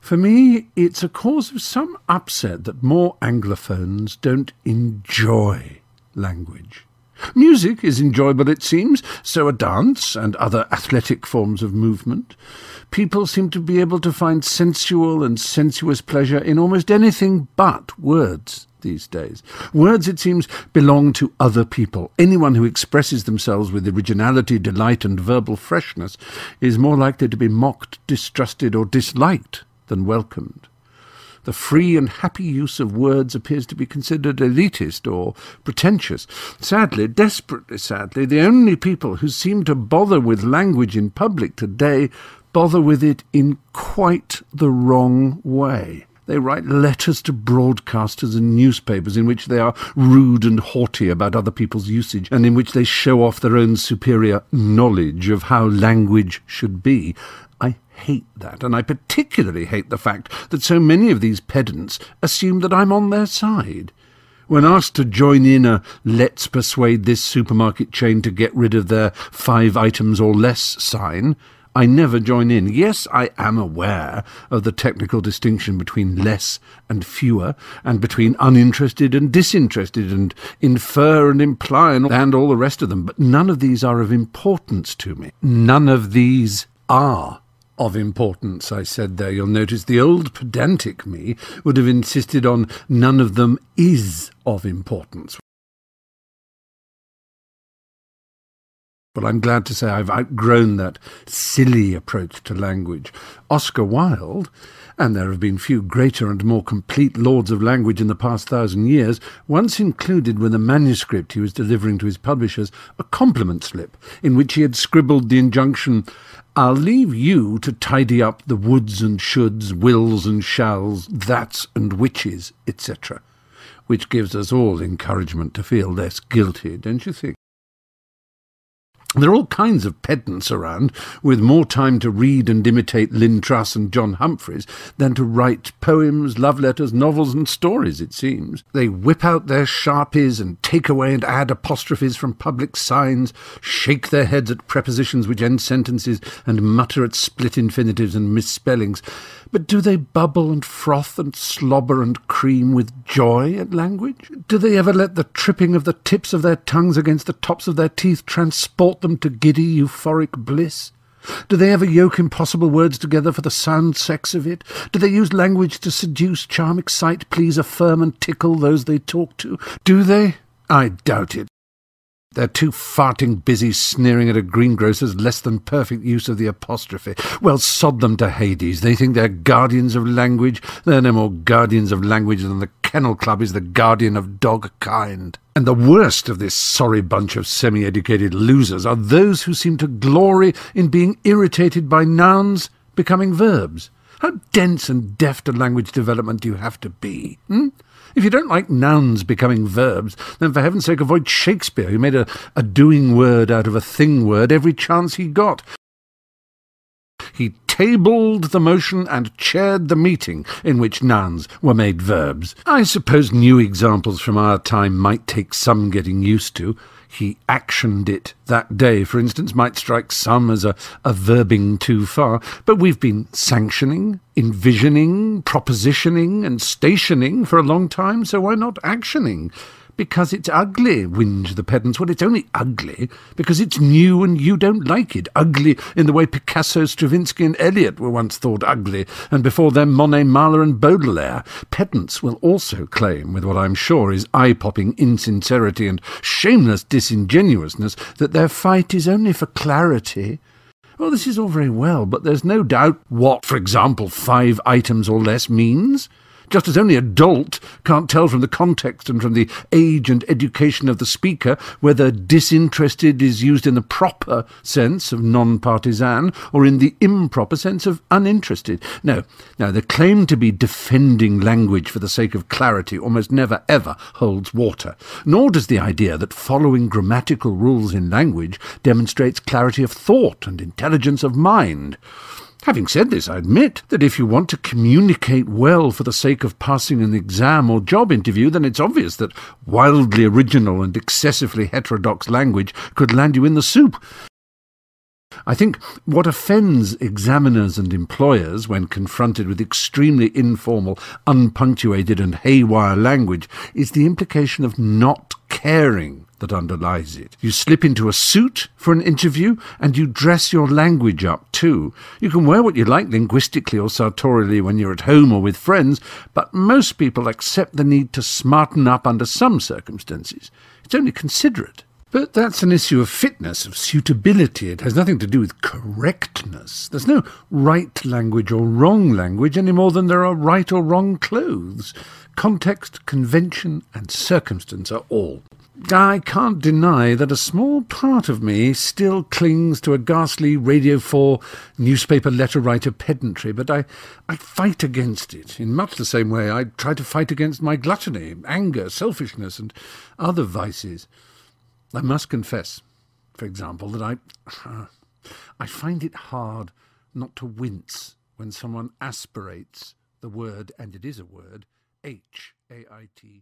For me, it's a cause of some upset that more Anglophones don't enjoy language. Music is enjoyable, it seems, so are dance and other athletic forms of movement. People seem to be able to find sensual and sensuous pleasure in almost anything but words these days. Words, it seems, belong to other people. Anyone who expresses themselves with originality, delight and verbal freshness is more likely to be mocked, distrusted or disliked than welcomed. The free and happy use of words appears to be considered elitist or pretentious. Sadly, desperately sadly, the only people who seem to bother with language in public today bother with it in quite the wrong way. They write letters to broadcasters and newspapers in which they are rude and haughty about other people's usage and in which they show off their own superior knowledge of how language should be. I hate that, and I particularly hate the fact that so many of these pedants assume that I'm on their side. When asked to join in a "let's persuade this supermarket chain to get rid of their 5 items or less" sign, I never join in. Yes, I am aware of the technical distinction between less and fewer, and between uninterested and disinterested, and infer and imply and all the rest of them, but none of these are of importance to me. None of these are of importance, I said there. You'll notice the old pedantic me would have insisted on none of them is of importance. But I'm glad to say I've outgrown that silly approach to language. Oscar Wilde, and there have been few greater and more complete lords of language in the past 1,000 years, once included with a manuscript he was delivering to his publishers a compliment slip in which he had scribbled the injunction, "I'll leave you to tidy up the woulds and shoulds, wills and shalls, that's and whiches, etc." Which gives us all encouragement to feel less guilty, don't you think? There are all kinds of pedants around, with more time to read and imitate Lynn Truss and John Humphreys than to write poems, love letters, novels and stories, it seems. They whip out their sharpies and take away and add apostrophes from public signs, shake their heads at prepositions which end sentences, and mutter at split infinitives and misspellings. But do they bubble and froth and slobber and cream with joy at language? Do they ever let the tripping of the tips of their tongues against the tops of their teeth transport them to giddy euphoric bliss? Do they ever yoke impossible words together for the sound sex of it? Do they use language to seduce, charm, excite, please, affirm and tickle those they talk to? Do they? I doubt it. They're too farting busy sneering at a greengrocer's less-than-perfect use of the apostrophe. Well, sod them to Hades. They think they're guardians of language. They're no more guardians of language than the Kennel Club is the guardian of dog kind. And the worst of this sorry bunch of semi-educated losers are those who seem to glory in being irritated by nouns becoming verbs. How dense and deft a language development do you have to be? If you don't like nouns becoming verbs, then for heaven's sake avoid Shakespeare, who made a doing word out of a thing word every chance he got. He tabled the motion and chaired the meeting in which nouns were made verbs. I suppose new examples from our time might take some getting used to. He actioned it that day, for instance, might strike some as a verbing too far, but we've been sanctioning, envisioning, propositioning and stationing for a long time, so why not actioning? Because it's ugly, whinge the pedants. Well, it's only ugly because it's new and you don't like it. Ugly in the way Picasso, Stravinsky and Eliot were once thought ugly, and before them Monet, Mahler and Baudelaire. Pedants will also claim, with what I'm sure is eye-popping insincerity and shameless disingenuousness, that their fight is only for clarity. Well, this is all very well, but there's no doubt what, for example, 5 items or less means. Just as only a dolt can't tell from the context and from the age and education of the speaker whether disinterested is used in the proper sense of non-partisan or in the improper sense of uninterested. No, the claim to be defending language for the sake of clarity almost never ever holds water, nor does the idea that following grammatical rules in language demonstrates clarity of thought and intelligence of mind. Having said this, I admit that if you want to communicate well for the sake of passing an exam or job interview, then it's obvious that wildly original and excessively heterodox language could land you in the soup. I think what offends examiners and employers when confronted with extremely informal, unpunctuated and haywire language is the implication of not caring that underlies it. You slip into a suit for an interview and you dress your language up too. You can wear what you like linguistically or sartorially when you're at home or with friends, but most people accept the need to smarten up under some circumstances. It's only considerate. But that's an issue of fitness, of suitability. It has nothing to do with correctness. There's no right language or wrong language any more than there are right or wrong clothes. Context, convention and circumstance are all. I can't deny that a small part of me still clings to a ghastly Radio 4 newspaper letter writer pedantry, but I fight against it in much the same way I try to fight against my gluttony, anger, selfishness and other vices. I must confess, for example, that I find it hard not to wince when someone aspirates the word, and it is a word, H-A-I-T-C-H.